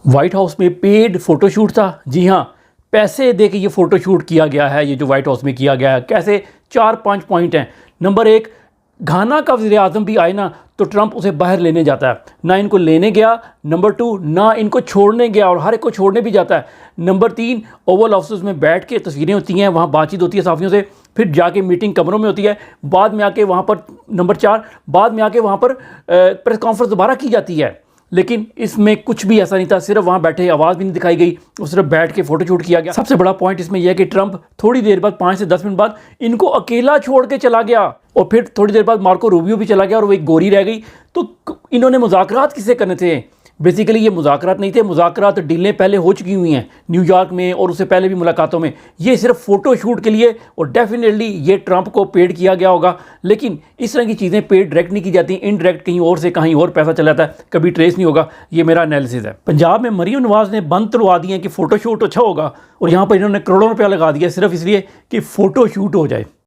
White house में paid photoshoot था। जी हाँ, पैसे दे के ये फ़ोटोशूट किया गया है। ये जो वाइट हाउस में किया गया है, कैसे 4-5 पॉइंट हैं। नंबर 1, घाना का वज़ीर आज़म भी आए ना तो ट्रंप उसे बाहर लेने जाता है, ना इनको लेने गया। नंबर 2, ना इनको छोड़ने गया और हर एक को छोड़ने भी जाता है। नंबर 3, ओवल ऑफिस में बैठ के तस्वीरें होती हैं, वहाँ बातचीत होती है सहाफ़ियों से, फिर जाके मीटिंग कमरों में होती है, बाद में आके वहाँ पर नंबर 4, बाद में आके वहाँ पर प्रेस कॉन्फ्रेंस दोबारा की जाती है। लेकिन इसमें कुछ भी ऐसा नहीं था, सिर्फ वहाँ बैठे, आवाज़ भी नहीं दिखाई गई, और सिर्फ बैठ के फ़ोटोशूट किया गया। सबसे बड़ा पॉइंट इसमें यह है कि ट्रंप थोड़ी देर बाद 5 से 10 मिनट बाद इनको अकेला छोड़ के चला गया, और फिर थोड़ी देर बाद मार्को रूबियो भी चला गया और वो एक गोरी रह गई। तो इन्होंने मुज़ाकरात किससे करने थे? बेसिकली ये मुज़ाकरात नहीं थे, मुज़ाकरात डीलें पहले हो चुकी हुई हैं न्यूयॉर्क में और उससे पहले भी मुलाकातों में। ये सिर्फ फ़ोटो शूट के लिए, और डेफिनेटली ये ट्रंप को पेड किया गया होगा। लेकिन इस तरह की चीज़ें पेड डायरेक्ट नहीं की जाती, इनडायरेक्ट कहीं और से कहीं और पैसा चला जाता है, कभी ट्रेस नहीं होगा। ये मेरा एनालिसिस है। पंजाब में मरीम नवाज़ ने बंद तुड़वा दिए कि फ़ोटो शूट अच्छा होगा, और यहाँ पर इन्होंने करोड़ों रुपया लगा दिया सिर्फ इसलिए कि फ़ोटो शूट हो जाए।